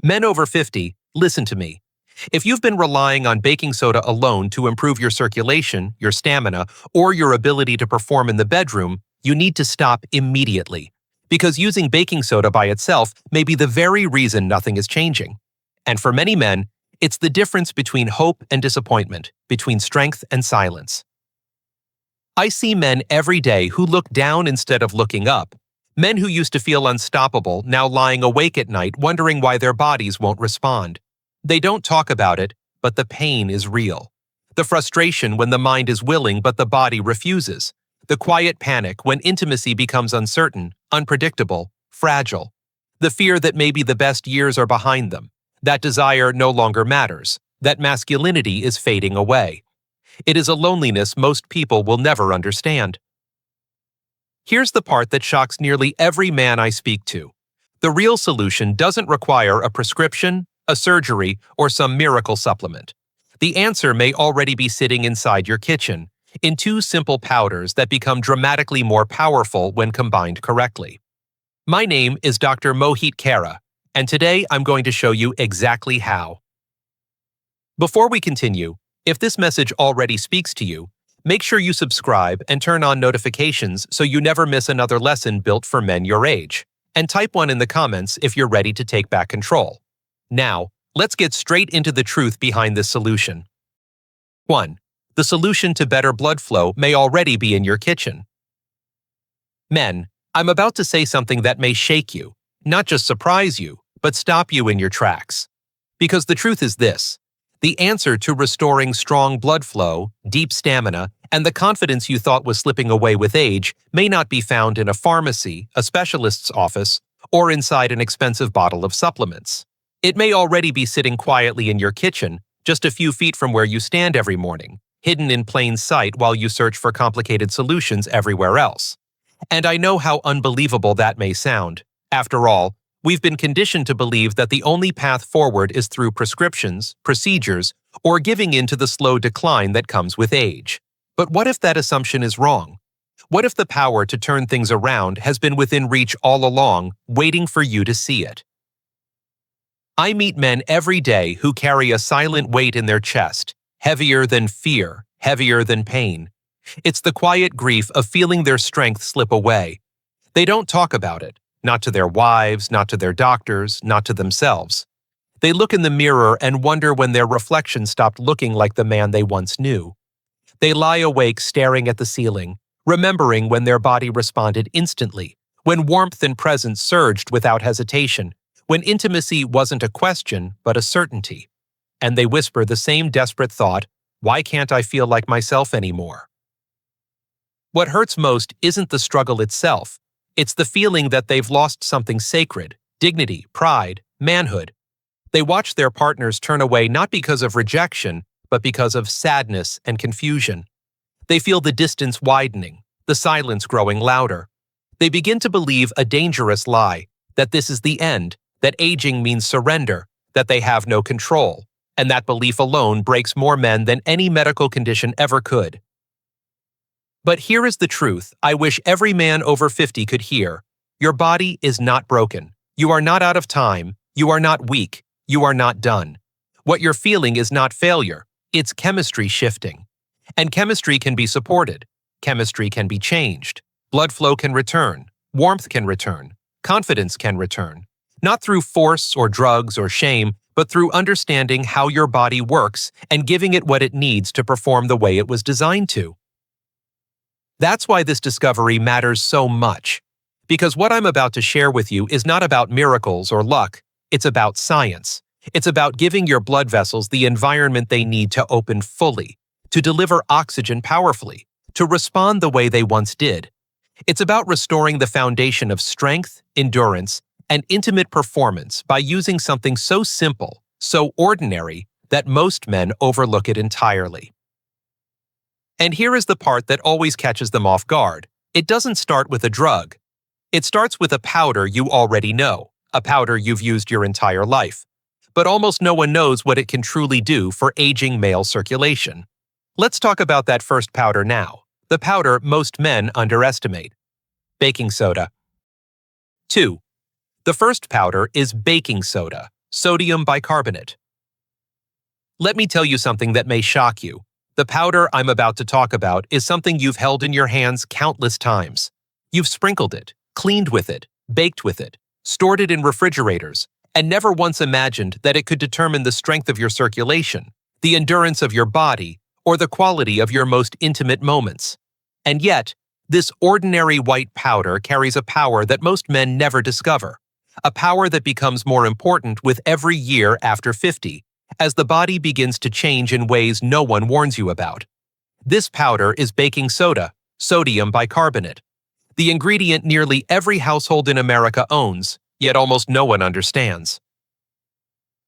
Men over 50, listen to me. If you've been relying on baking soda alone to improve your circulation, your stamina, or your ability to perform in the bedroom, you need to stop immediately. Because using baking soda by itself may be the very reason nothing is changing. And for many men, it's the difference between hope and disappointment, between strength and silence. I see men every day who look down instead of looking up. Men who used to feel unstoppable now lying awake at night wondering why their bodies won't respond. They don't talk about it, but the pain is real. The frustration when the mind is willing but the body refuses. The quiet panic when intimacy becomes uncertain, unpredictable, fragile. The fear that maybe the best years are behind them. That desire no longer matters. That masculinity is fading away. It is a loneliness most people will never understand. Here's the part that shocks nearly every man I speak to. The real solution doesn't require a prescription, a surgery, or some miracle supplement. The answer may already be sitting inside your kitchen, in two simple powders that become dramatically more powerful when combined correctly. My name is Dr. Mohit Kara, and today I'm going to show you exactly how. Before we continue, if this message already speaks to you, make sure you subscribe and turn on notifications so you never miss another lesson built for men your age. And type 1 in the comments if you're ready to take back control. Now, let's get straight into the truth behind this solution. 1. The solution to better blood flow may already be in your kitchen. Men, I'm about to say something that may shake you, not just surprise you, but stop you in your tracks. Because the truth is this: the answer to restoring strong blood flow, deep stamina, and the confidence you thought was slipping away with age may not be found in a pharmacy, a specialist's office, or inside an expensive bottle of supplements. It may already be sitting quietly in your kitchen, just a few feet from where you stand every morning, hidden in plain sight while you search for complicated solutions everywhere else. And I know how unbelievable that may sound. After all, we've been conditioned to believe that the only path forward is through prescriptions, procedures, or giving in to the slow decline that comes with age. But what if that assumption is wrong? What if the power to turn things around has been within reach all along, waiting for you to see it? I meet men every day who carry a silent weight in their chest, heavier than fear, heavier than pain. It's the quiet grief of feeling their strength slip away. They don't talk about it, not to their wives, not to their doctors, not to themselves. They look in the mirror and wonder when their reflection stopped looking like the man they once knew. They lie awake staring at the ceiling, remembering when their body responded instantly, when warmth and presence surged without hesitation, when intimacy wasn't a question but a certainty. And they whisper the same desperate thought, "Why can't I feel like myself anymore?" What hurts most isn't the struggle itself. It's the feeling that they've lost something sacred, dignity, pride, manhood. They watch their partners turn away not because of rejection, but because of sadness and confusion. They feel the distance widening, the silence growing louder. They begin to believe a dangerous lie, that this is the end, that aging means surrender, that they have no control, and that belief alone breaks more men than any medical condition ever could. But here is the truth I wish every man over 50 could hear. Your body is not broken. You are not out of time. You are not weak. You are not done. What you're feeling is not failure. It's chemistry shifting. And chemistry can be supported. Chemistry can be changed. Blood flow can return. Warmth can return. Confidence can return. Not through force or drugs or shame, but through understanding how your body works and giving it what it needs to perform the way it was designed to. That's why this discovery matters so much. Because what I'm about to share with you is not about miracles or luck. It's about science. It's about giving your blood vessels the environment they need to open fully, to deliver oxygen powerfully, to respond the way they once did. It's about restoring the foundation of strength, endurance, and intimate performance by using something so simple, so ordinary, that most men overlook it entirely. And here is the part that always catches them off guard. It doesn't start with a drug. It starts with a powder you already know, a powder you've used your entire life. But almost no one knows what it can truly do for aging male circulation. Let's talk about that first powder now, the powder most men underestimate: baking soda. 2. The first powder is baking soda, Sodium bicarbonate. Let me tell you something that may shock you. The powder I'm about to talk about is something you've held in your hands countless times. You've sprinkled it, cleaned with it, baked with it, stored it in refrigerators, and never once imagined that it could determine the strength of your circulation, the endurance of your body, or the quality of your most intimate moments. And yet, this ordinary white powder carries a power that most men never discover, a power that becomes more important with every year after 50, as the body begins to change in ways no one warns you about. This powder is baking soda, sodium bicarbonate, the ingredient nearly every household in America owns, yet almost no one understands.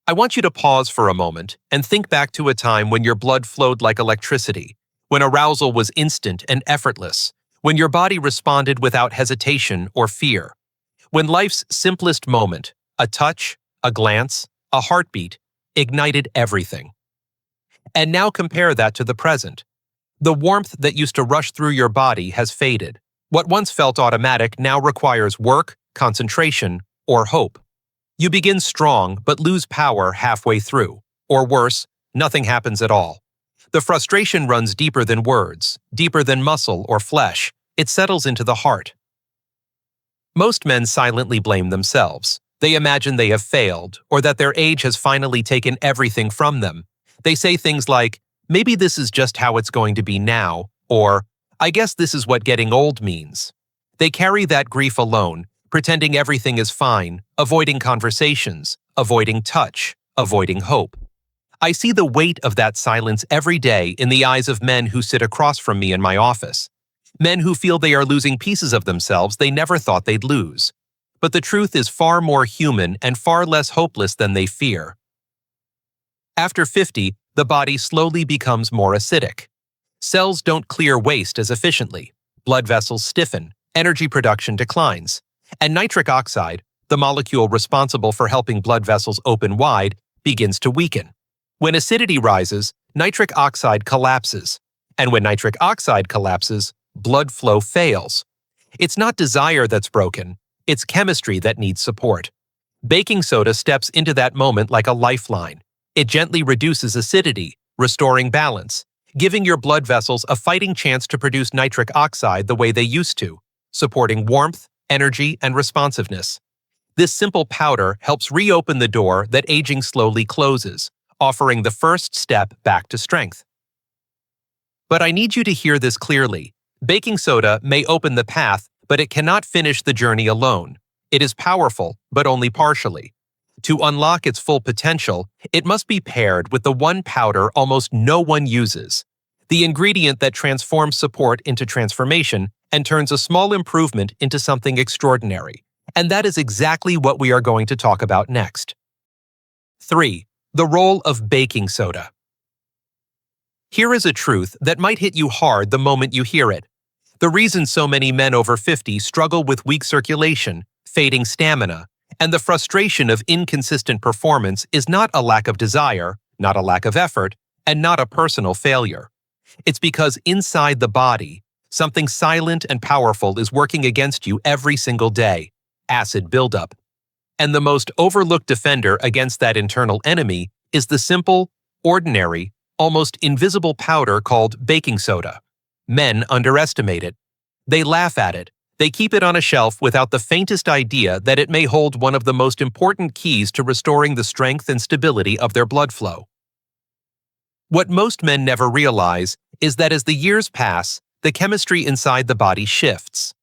I want you to pause for a moment and think back to a time when your blood flowed like electricity, when arousal was instant and effortless, when your body responded without hesitation or fear, when life's simplest moment, a touch, a glance, a heartbeat, ignited everything. And now compare that to the present. The warmth that used to rush through your body has faded. What once felt automatic now requires work, concentration, or hope. You begin strong but lose power halfway through. Or worse, nothing happens at all. The frustration runs deeper than words, deeper than muscle or flesh. It settles into the heart. Most men silently blame themselves. They imagine they have failed, or that their age has finally taken everything from them. They say things like, maybe this is just how it's going to be now, or, I guess this is what getting old means. They carry that grief alone, pretending everything is fine, avoiding conversations, avoiding touch, avoiding hope. I see the weight of that silence every day in the eyes of men who sit across from me in my office. Men who feel they are losing pieces of themselves they never thought they'd lose. But the truth is far more human and far less hopeless than they fear. After 50, the body slowly becomes more acidic. Cells don't clear waste as efficiently. Blood vessels stiffen, energy production declines. And nitric oxide, the molecule responsible for helping blood vessels open wide, begins to weaken. When acidity rises, nitric oxide collapses. And when nitric oxide collapses, blood flow fails. It's not desire that's broken, it's chemistry that needs support. Baking soda steps into that moment like a lifeline. It gently reduces acidity, restoring balance, giving your blood vessels a fighting chance to produce nitric oxide the way they used to, supporting warmth, energy, and responsiveness. This simple powder helps reopen the door that aging slowly closes, offering the first step back to strength. But I need you to hear this clearly. Baking soda may open the path, but it cannot finish the journey alone. It is powerful, but only partially. To unlock its full potential, it must be paired with the one powder almost no one uses, the ingredient that transforms support into transformation and turns a small improvement into something extraordinary. And that is exactly what we are going to talk about next. 3. The role of baking soda. Here is a truth that might hit you hard the moment you hear it. The reason so many men over 50 struggle with weak circulation, fading stamina, and the frustration of inconsistent performance is not a lack of desire, not a lack of effort, and not a personal failure. It's because inside the body, something silent and powerful is working against you every single day: acid buildup. And the most overlooked defender against that internal enemy is the simple, ordinary, almost invisible powder called baking soda. Men underestimate it. They laugh at it. They keep it on a shelf without the faintest idea that it may hold one of the most important keys to restoring the strength and stability of their blood flow. What most men never realize is that as the years pass, the chemistry inside the body shifts.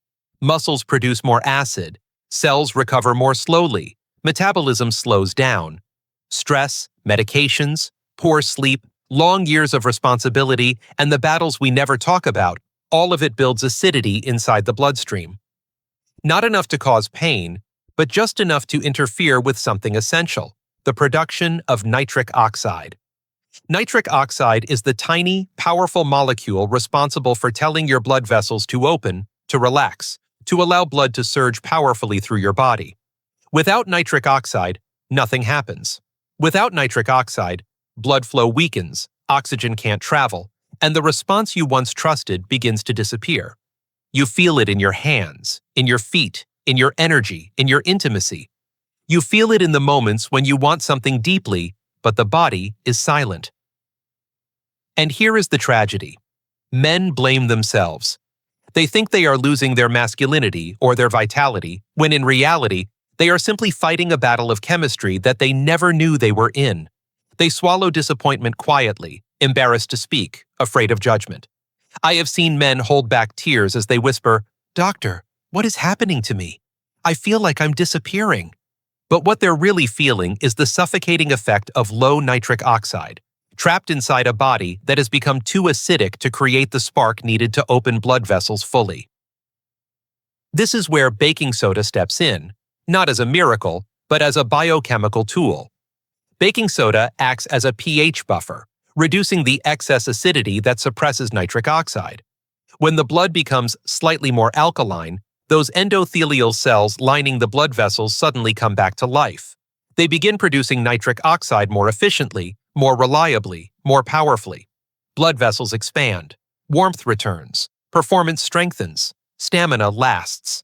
Muscles produce more acid, cells recover more slowly, metabolism slows down. Stress, medications, poor sleep, long years of responsibility, and the battles we never talk about, all of it builds acidity inside the bloodstream. Not enough to cause pain, but just enough to interfere with something essential: the production of nitric oxide. Nitric oxide is the tiny, powerful molecule responsible for telling your blood vessels to open, to relax, to allow blood to surge powerfully through your body. Without nitric oxide, nothing happens. Without nitric oxide, blood flow weakens, oxygen can't travel, and the response you once trusted begins to disappear. You feel it in your hands, in your feet, in your energy, in your intimacy. You feel it in the moments when you want something deeply, but the body is silent. And here is the tragedy. Men blame themselves. They think they are losing their masculinity or their vitality, when in reality, they are simply fighting a battle of chemistry that they never knew they were in. They swallow disappointment quietly, embarrassed to speak, afraid of judgment. I have seen men hold back tears as they whisper, "Doctor, what is happening to me? I feel like I'm disappearing." But what they're really feeling is the suffocating effect of low nitric oxide, trapped inside a body that has become too acidic to create the spark needed to open blood vessels fully. This is where baking soda steps in, not as a miracle, but as a biochemical tool. Baking soda acts as a pH buffer, reducing the excess acidity that suppresses nitric oxide. When the blood becomes slightly more alkaline, those endothelial cells lining the blood vessels suddenly come back to life. They begin producing nitric oxide more efficiently, more reliably, more powerfully. Blood vessels expand, warmth returns, performance strengthens, stamina lasts.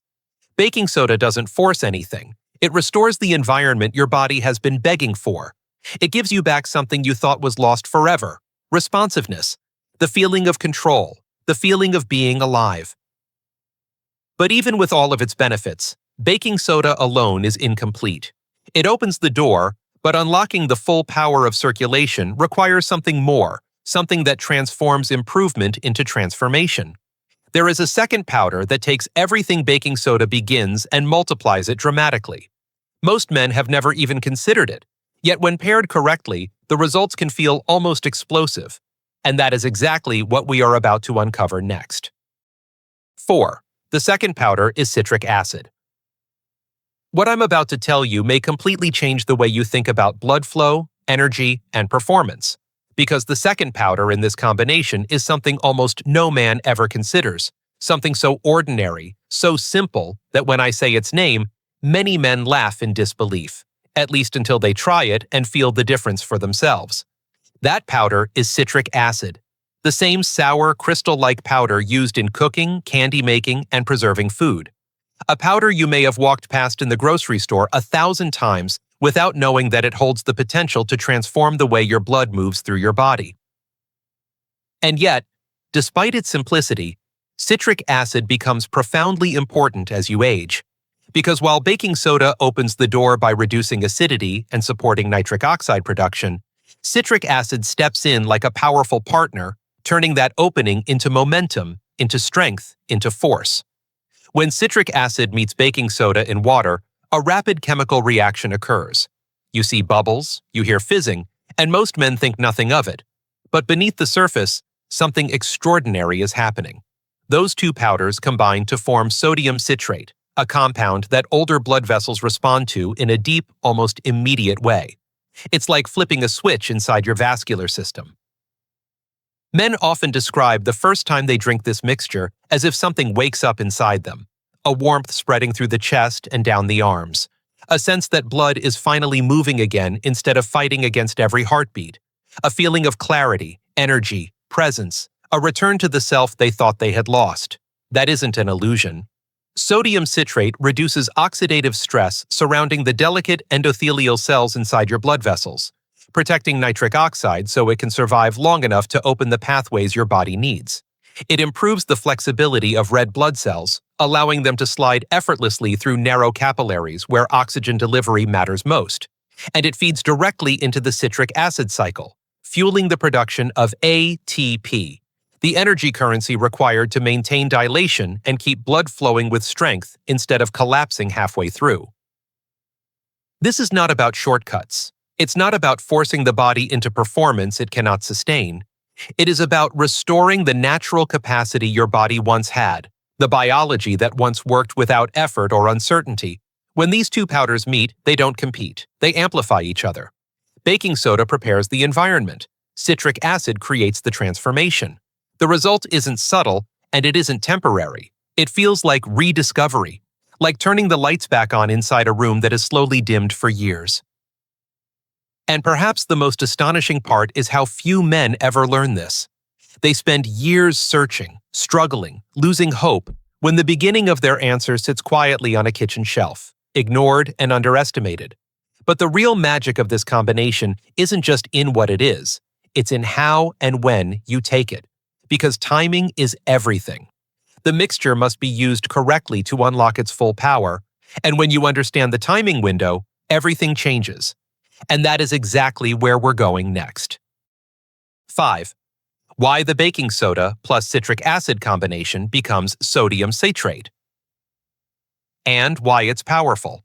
Baking soda doesn't force anything. It restores the environment your body has been begging for. It gives you back something you thought was lost forever: responsiveness, the feeling of control, the feeling of being alive. But even with all of its benefits, baking soda alone is incomplete. It opens the door, but unlocking the full power of circulation requires something more, something that transforms improvement into transformation. There is a second powder that takes everything baking soda begins and multiplies it dramatically. Most men have never even considered it, yet when paired correctly, the results can feel almost explosive. And that is exactly what we are about to uncover next. 4. The second powder is citric acid. What I'm about to tell you may completely change the way you think about blood flow, energy, and performance, because the second powder in this combination is something almost no man ever considers, something so ordinary, so simple, that when I say its name, many men laugh in disbelief, at least until they try it and feel the difference for themselves. That powder is citric acid, the same sour, crystal-like powder used in cooking, candy making, and preserving food. A powder you may have walked past in the grocery store 1,000 times without knowing that it holds the potential to transform the way your blood moves through your body. And yet, despite its simplicity, citric acid becomes profoundly important as you age. Because while baking soda opens the door by reducing acidity and supporting nitric oxide production, citric acid steps in like a powerful partner, turning that opening into momentum, into strength, into force. When citric acid meets baking soda in water, a rapid chemical reaction occurs. You see bubbles, you hear fizzing, and most men think nothing of it. But beneath the surface, something extraordinary is happening. Those two powders combine to form sodium citrate, a compound that older blood vessels respond to in a deep, almost immediate way. It's like flipping a switch inside your vascular system. Men often describe the first time they drink this mixture as if something wakes up inside them, a warmth spreading through the chest and down the arms, a sense that blood is finally moving again instead of fighting against every heartbeat, a feeling of clarity, energy, presence, a return to the self they thought they had lost. That isn't an illusion. Sodium citrate reduces oxidative stress surrounding the delicate endothelial cells inside your blood vessels, protecting nitric oxide so it can survive long enough to open the pathways your body needs. It improves the flexibility of red blood cells, allowing them to slide effortlessly through narrow capillaries where oxygen delivery matters most. And it feeds directly into the citric acid cycle, fueling the production of ATP, the energy currency required to maintain dilation and keep blood flowing with strength instead of collapsing halfway through. This is not about shortcuts. It's not about forcing the body into performance it cannot sustain. It is about restoring the natural capacity your body once had, the biology that once worked without effort or uncertainty. When these two powders meet, they don't compete. They amplify each other. Baking soda prepares the environment. Citric acid creates the transformation. The result isn't subtle, and it isn't temporary. It feels like rediscovery, like turning the lights back on inside a room that is slowly dimmed for years. And perhaps the most astonishing part is how few men ever learn this. They spend years searching, struggling, losing hope, when the beginning of their answer sits quietly on a kitchen shelf. ignored and underestimated. But the real magic of this combination isn't just in what it is, it's in how and when you take it. Because timing is everything. The mixture must be used correctly to unlock its full power, and when you understand the timing window, everything changes. And that is exactly where we're going next. 5. Why the baking soda plus citric acid combination becomes sodium citrate. And why it's powerful.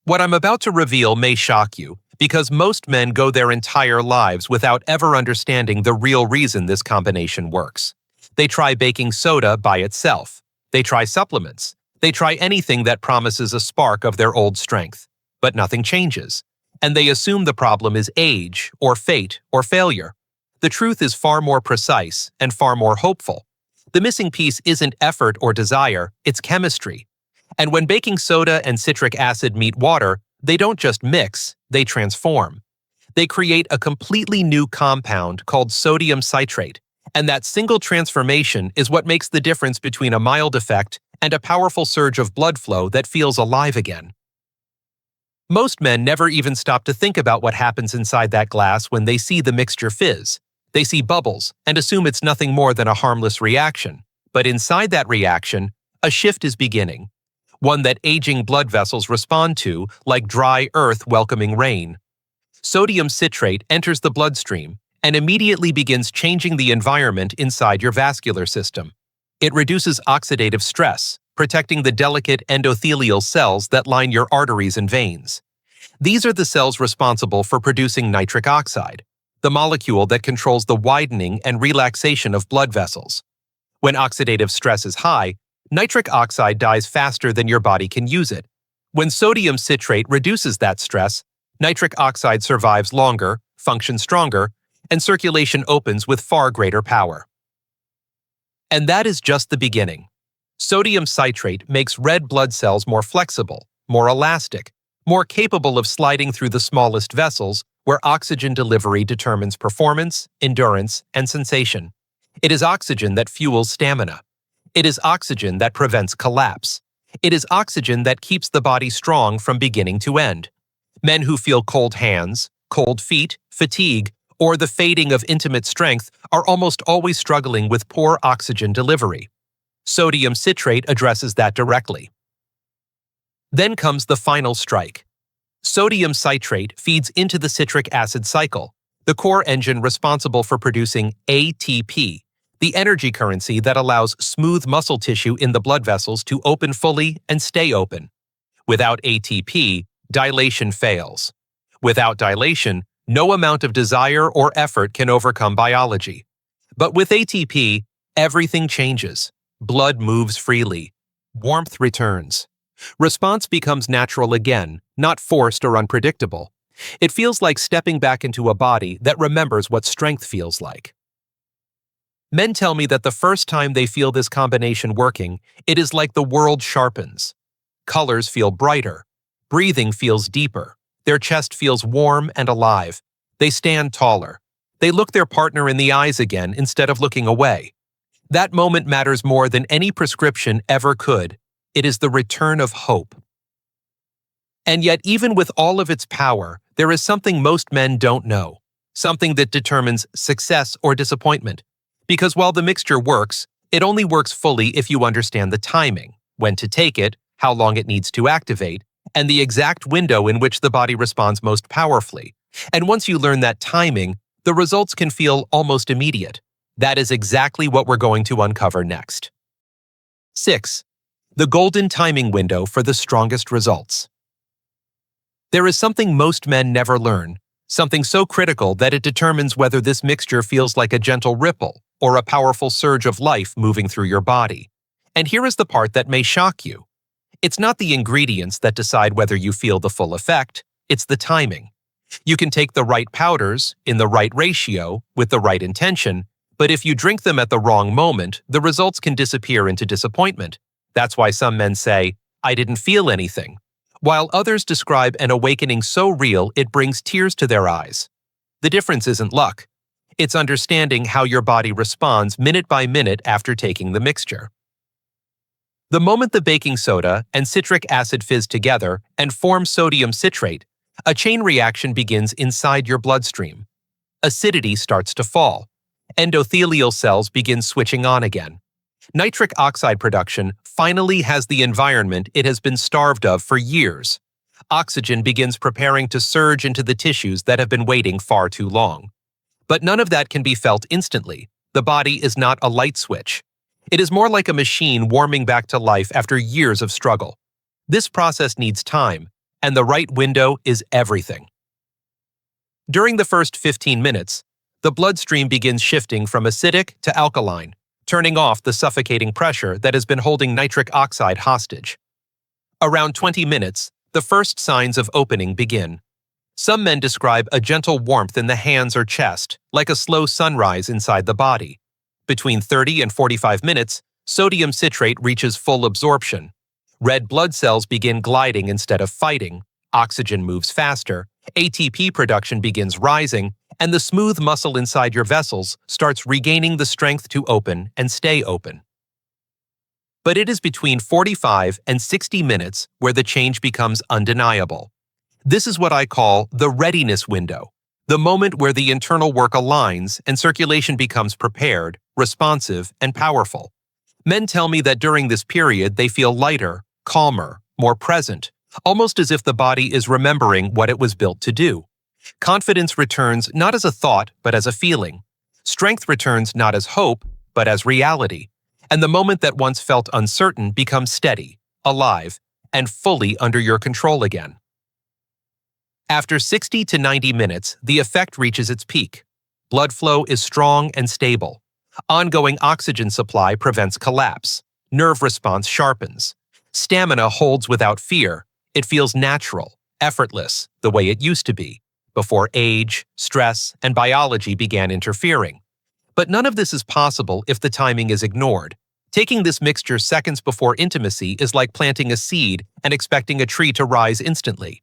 What I'm about to reveal may shock you, because most men go their entire lives without ever understanding the real reason this combination works. They try baking soda by itself. They try supplements. They try anything that promises a spark of their old strength. But nothing changes. And they assume the problem is age, or fate, or failure. The truth is far more precise and far more hopeful. The missing piece isn't effort or desire, it's chemistry. And when baking soda and citric acid meet water, they don't just mix, they transform. They create a completely new compound called sodium citrate, and that single transformation is what makes the difference between a mild effect and a powerful surge of blood flow that feels alive again. Most men never even stop to think about what happens inside that glass when they see the mixture fizz. They see bubbles and assume it's nothing more than a harmless reaction. But inside that reaction, a shift is beginning. One that aging blood vessels respond to, like dry earth welcoming rain. Sodium citrate enters the bloodstream and immediately begins changing the environment inside your vascular system. It reduces oxidative stress, protecting the delicate endothelial cells that line your arteries and veins. These are the cells responsible for producing nitric oxide, the molecule that controls the widening and relaxation of blood vessels. When oxidative stress is high, nitric oxide dies faster than your body can use it. When sodium citrate reduces that stress, nitric oxide survives longer, functions stronger, and circulation opens with far greater power. And that is just the beginning. Sodium citrate makes red blood cells more flexible, more elastic, more capable of sliding through the smallest vessels where oxygen delivery determines performance, endurance, and sensation. It is oxygen that fuels stamina. It is oxygen that prevents collapse. It is oxygen that keeps the body strong from beginning to end. Men who feel cold hands, cold feet, fatigue, or the fading of intimate strength are almost always struggling with poor oxygen delivery. Sodium citrate addresses that directly. Then comes the final strike. Sodium citrate feeds into the citric acid cycle, the core engine responsible for producing ATP, the energy currency that allows smooth muscle tissue in the blood vessels to open fully and stay open. Without ATP, dilation fails. Without dilation, no amount of desire or effort can overcome biology. But with ATP, everything changes. Blood moves freely. Warmth returns. Response becomes natural again, not forced or unpredictable. It feels like stepping back into a body that remembers what strength feels like. Men tell me that the first time they feel this combination working, it is like the world sharpens. Colors feel brighter. Breathing feels deeper. Their chest feels warm and alive. They stand taller. They look their partner in the eyes again instead of looking away. That moment matters more than any prescription ever could. It is the return of hope. And yet, even with all of its power, there is something most men don't know. Something that determines success or disappointment. Because while the mixture works, it only works fully if you understand the timing, when to take it, how long it needs to activate, and the exact window in which the body responds most powerfully. And once you learn that timing, the results can feel almost immediate. That is exactly what we're going to uncover next. 6. The golden timing window for the strongest results. There is something most men never learn, something so critical that it determines whether this mixture feels like a gentle ripple or a powerful surge of life moving through your body. And here is the part that may shock you. It's not the ingredients that decide whether you feel the full effect, it's the timing. You can take the right powders, in the right ratio, with the right intention, but if you drink them at the wrong moment, the results can disappear into disappointment. That's why some men say, "I didn't feel anything," while others describe an awakening so real it brings tears to their eyes. The difference isn't luck. It's understanding how your body responds minute by minute after taking the mixture. The moment the baking soda and citric acid fizz together and form sodium citrate, a chain reaction begins inside your bloodstream. Acidity starts to fall. Endothelial cells begin switching on again. Nitric oxide production finally has the environment it has been starved of for years. Oxygen begins preparing to surge into the tissues that have been waiting far too long. But none of that can be felt instantly. The body is not a light switch. It is more like a machine warming back to life after years of struggle. This process needs time, and the right window is everything. During the first 15 minutes, the bloodstream begins shifting from acidic to alkaline, turning off the suffocating pressure that has been holding nitric oxide hostage. Around 20 minutes, the first signs of opening begin. Some men describe a gentle warmth in the hands or chest, like a slow sunrise inside the body. Between 30 and 45 minutes, sodium citrate reaches full absorption. Red blood cells begin gliding instead of fighting, oxygen moves faster, ATP production begins rising, and the smooth muscle inside your vessels starts regaining the strength to open and stay open. But it is between 45 and 60 minutes where the change becomes undeniable. This is what I call the readiness window, the moment where the internal work aligns and circulation becomes prepared, responsive, and powerful. Men tell me that during this period they feel lighter, calmer, more present, almost as if the body is remembering what it was built to do. Confidence returns not as a thought, but as a feeling. Strength returns not as hope, but as reality. And the moment that once felt uncertain becomes steady, alive, and fully under your control again. After 60 to 90 minutes, the effect reaches its peak. Blood flow is strong and stable. Ongoing oxygen supply prevents collapse. Nerve response sharpens. Stamina holds without fear. It feels natural, effortless, the way it used to be, before age, stress, and biology began interfering. But none of this is possible if the timing is ignored. Taking this mixture seconds before intimacy is like planting a seed and expecting a tree to rise instantly.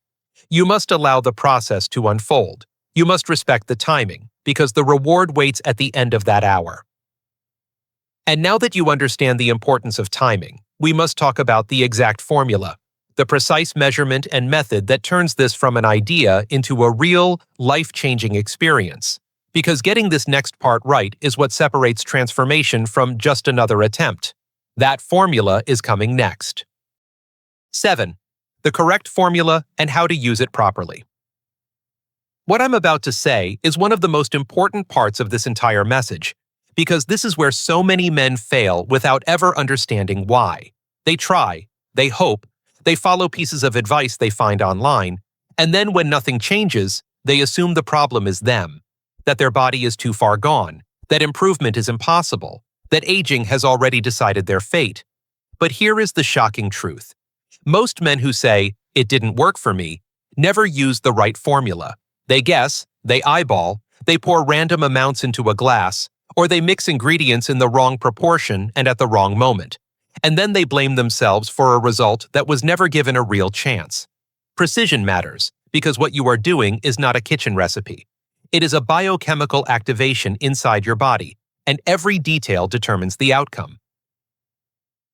You must allow the process to unfold. You must respect the timing, because the reward waits at the end of that hour. And now that you understand the importance of timing, we must talk about the exact formula, the precise measurement and method that turns this from an idea into a real, life-changing experience. Because getting this next part right is what separates transformation from just another attempt. That formula is coming next. 7. The correct formula and how to use it properly. What I'm about to say is one of the most important parts of this entire message, because this is where so many men fail without ever understanding why. They try, they hope, they follow pieces of advice they find online, and then when nothing changes, they assume the problem is them, that their body is too far gone, that improvement is impossible, that aging has already decided their fate. But here is the shocking truth. Most men who say, "It didn't work for me," never use the right formula. They guess, they eyeball, they pour random amounts into a glass, or they mix ingredients in the wrong proportion and at the wrong moment. And then they blame themselves for a result that was never given a real chance. Precision matters, because what you are doing is not a kitchen recipe. It is a biochemical activation inside your body, and every detail determines the outcome.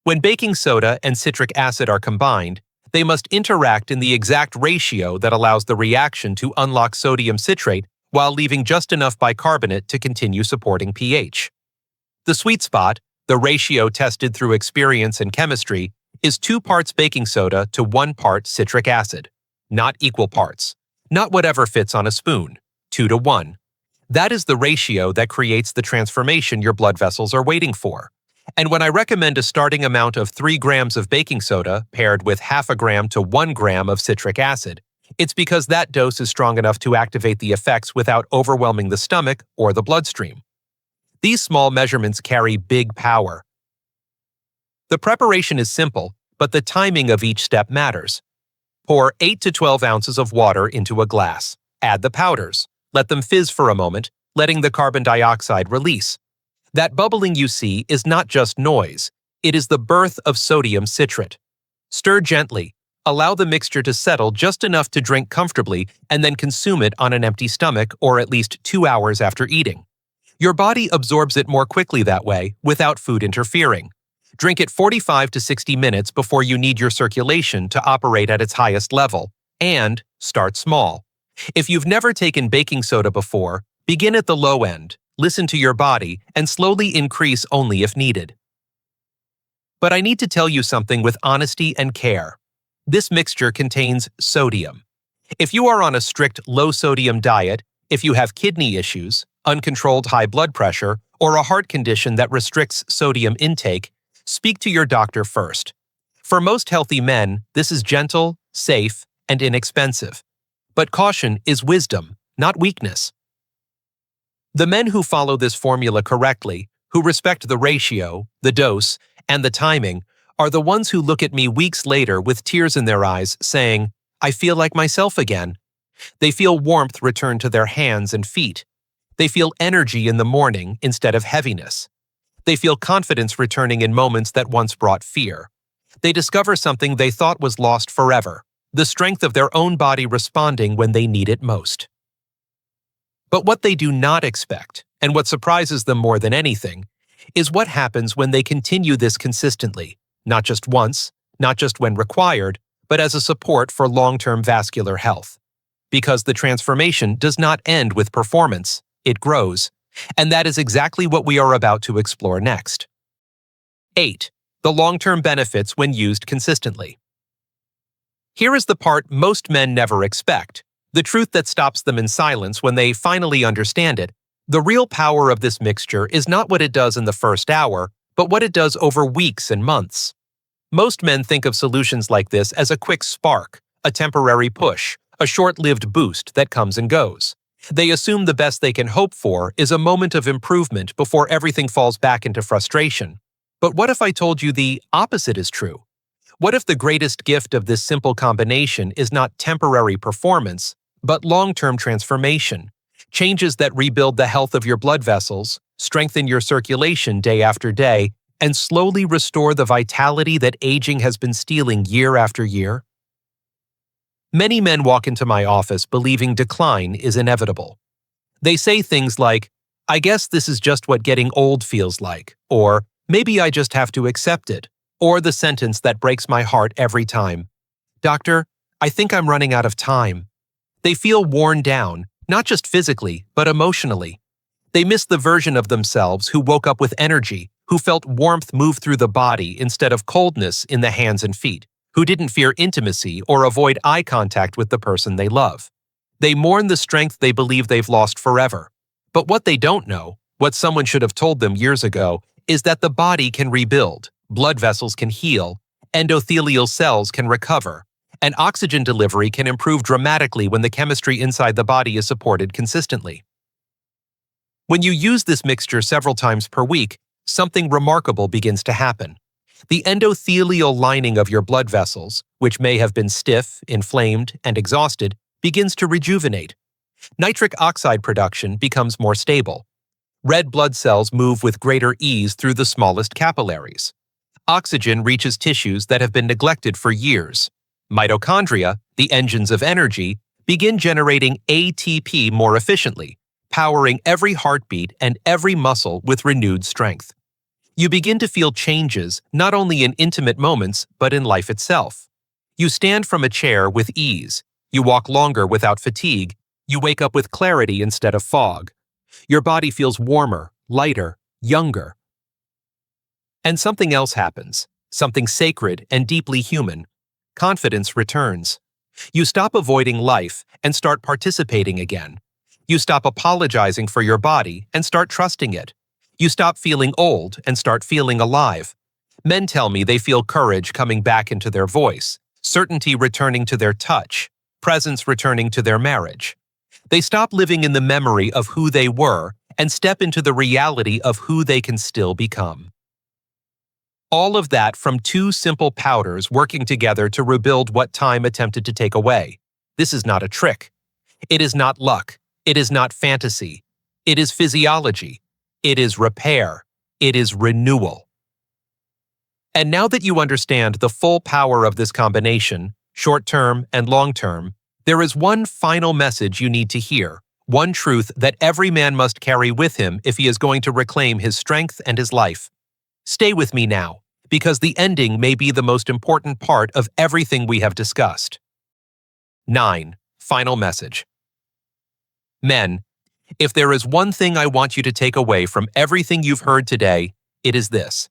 When baking soda and citric acid are combined, they must interact in the exact ratio that allows the reaction to unlock sodium citrate while leaving just enough bicarbonate to continue supporting pH. The sweet spot, the ratio tested through experience and chemistry, is 2 parts baking soda to 1 part citric acid. Not equal parts. Not whatever fits on a spoon. 2 to 1. That is the ratio that creates the transformation your blood vessels are waiting for. And when I recommend a starting amount of 3 grams of baking soda paired with 0.5 gram to 1 gram of citric acid, it's because that dose is strong enough to activate the effects without overwhelming the stomach or the bloodstream. These small measurements carry big power. The preparation is simple, but the timing of each step matters. Pour 8 to 12 ounces of water into a glass. Add the powders. Let them fizz for a moment, letting the carbon dioxide release. That bubbling you see is not just noise. It is the birth of sodium citrate. Stir gently. Allow the mixture to settle just enough to drink comfortably and then consume it on an empty stomach or at least 2 hours after eating. Your body absorbs it more quickly that way, without food interfering. Drink it 45 to 60 minutes before you need your circulation to operate at its highest level, and start small. If you've never taken baking soda before, begin at the low end, listen to your body, and slowly increase only if needed. But I need to tell you something with honesty and care. This mixture contains sodium. If you are on a strict low-sodium diet, if you have kidney issues, uncontrolled high blood pressure, or a heart condition that restricts sodium intake, speak to your doctor first. For most healthy men, this is gentle, safe, and inexpensive. But caution is wisdom, not weakness. The men who follow this formula correctly, who respect the ratio, the dose, and the timing, are the ones who look at me weeks later with tears in their eyes, saying, "I feel like myself again." They feel warmth return to their hands and feet. They feel energy in the morning instead of heaviness. They feel confidence returning in moments that once brought fear. They discover something they thought was lost forever, the strength of their own body responding when they need it most. But what they do not expect, and what surprises them more than anything, is what happens when they continue this consistently, not just once, not just when required, but as a support for long-term vascular health. Because the transformation does not end with performance, it grows. And that is exactly what we are about to explore next. 8. The long-term benefits when used consistently. Here is the part most men never expect, the truth that stops them in silence when they finally understand it. The real power of this mixture is not what it does in the first hour, but what it does over weeks and months. Most men think of solutions like this as a quick spark, a temporary push, a short-lived boost that comes and goes. They assume the best they can hope for is a moment of improvement before everything falls back into frustration. But what if I told you the opposite is true? What if the greatest gift of this simple combination is not temporary performance, but long-term transformation? Changes that rebuild the health of your blood vessels, strengthen your circulation day after day, and slowly restore the vitality that aging has been stealing year after year? Many men walk into my office believing decline is inevitable. They say things like, "I guess this is just what getting old feels like," or "Maybe I just have to accept it," or the sentence that breaks my heart every time, "Doctor, I think I'm running out of time." They feel worn down, not just physically, but emotionally. They miss the version of themselves who woke up with energy, who felt warmth move through the body instead of coldness in the hands and feet, who didn't fear intimacy or avoid eye contact with the person they love. They mourn the strength they believe they've lost forever. But what they don't know, what someone should have told them years ago, is that the body can rebuild, blood vessels can heal, endothelial cells can recover, and oxygen delivery can improve dramatically when the chemistry inside the body is supported consistently. When you use this mixture several times per week, something remarkable begins to happen. The endothelial lining of your blood vessels, which may have been stiff, inflamed, and exhausted, begins to rejuvenate. Nitric oxide production becomes more stable. Red blood cells move with greater ease through the smallest capillaries. Oxygen reaches tissues that have been neglected for years. Mitochondria, the engines of energy, begin generating ATP more efficiently, powering every heartbeat and every muscle with renewed strength. You begin to feel changes not only in intimate moments, but in life itself. You stand from a chair with ease. You walk longer without fatigue. You wake up with clarity instead of fog. Your body feels warmer, lighter, younger. And something else happens, something sacred and deeply human. Confidence returns. You stop avoiding life and start participating again. You stop apologizing for your body and start trusting it. You stop feeling old and start feeling alive. Men tell me they feel courage coming back into their voice, certainty returning to their touch, presence returning to their marriage. They stop living in the memory of who they were and step into the reality of who they can still become. All of that from two simple powders working together to rebuild what time attempted to take away. This is not a trick. It is not luck. It is not fantasy. It is physiology. It is repair. It is renewal. And now that you understand the full power of this combination, short-term and long-term, there is one final message you need to hear, one truth that every man must carry with him if he is going to reclaim his strength and his life. Stay with me now, because the ending may be the most important part of everything we have discussed. 9. Final message. Men, if there is one thing I want you to take away from everything you've heard today, it is this.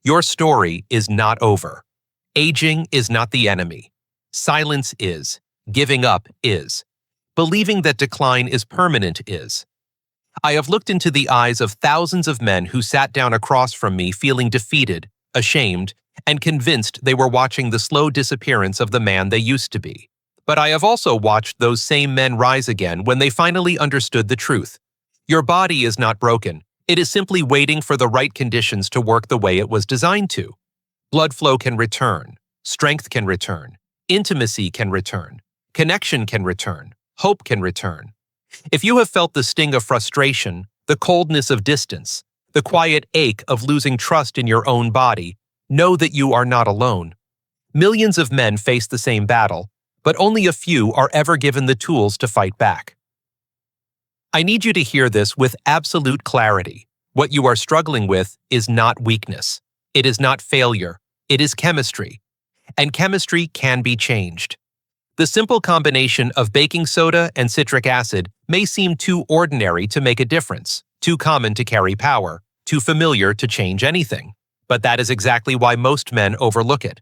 Your story is not over. Aging is not the enemy. Silence is. Giving up is. Believing that decline is permanent is. I have looked into the eyes of thousands of men who sat down across from me feeling defeated, ashamed, and convinced they were watching the slow disappearance of the man they used to be. But I have also watched those same men rise again when they finally understood the truth. Your body is not broken. It is simply waiting for the right conditions to work the way it was designed to. Blood flow can return. Strength can return. Intimacy can return. Connection can return. Hope can return. If you have felt the sting of frustration, the coldness of distance, the quiet ache of losing trust in your own body, know that you are not alone. Millions of men face the same battle, but only a few are ever given the tools to fight back. I need you to hear this with absolute clarity. What you are struggling with is not weakness. It is not failure. It is chemistry. And chemistry can be changed. The simple combination of baking soda and citric acid may seem too ordinary to make a difference, too common to carry power, too familiar to change anything. But that is exactly why most men overlook it.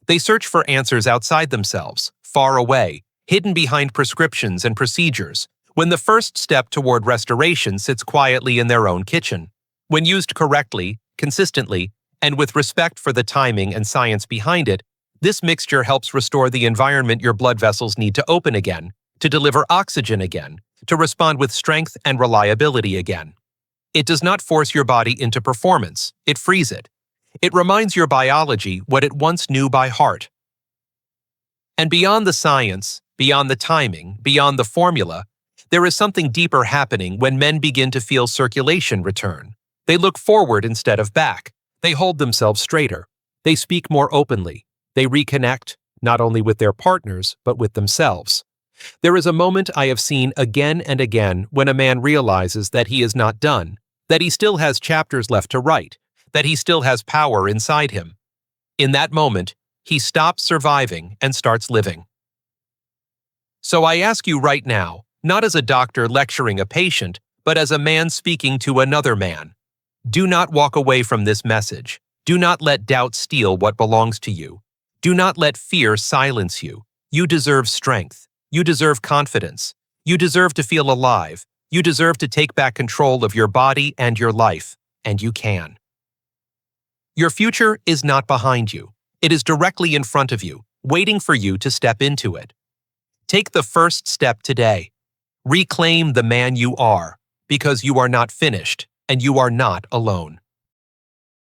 They search for answers outside themselves, far away, hidden behind prescriptions and procedures, when the first step toward restoration sits quietly in their own kitchen. When used correctly, consistently, and with respect for the timing and science behind it, this mixture helps restore the environment your blood vessels need to open again, to deliver oxygen again, to respond with strength and reliability again. It does not force your body into performance, it frees it. It reminds your biology what it once knew by heart. And beyond the science, beyond the timing, beyond the formula, there is something deeper happening when men begin to feel circulation return. They look forward instead of back. They hold themselves straighter. They speak more openly. They reconnect, not only with their partners, but with themselves. There is a moment I have seen again and again when a man realizes that he is not done, that he still has chapters left to write, that he still has power inside him. In that moment, he stops surviving and starts living. So I ask you right now, not as a doctor lecturing a patient, but as a man speaking to another man. Do not walk away from this message. Do not let doubt steal what belongs to you. Do not let fear silence you. You deserve strength. You deserve confidence. You deserve to feel alive. You deserve to take back control of your body and your life, and you can. Your future is not behind you. It is directly in front of you, waiting for you to step into it. Take the first step today. Reclaim the man you are, because you are not finished and you are not alone.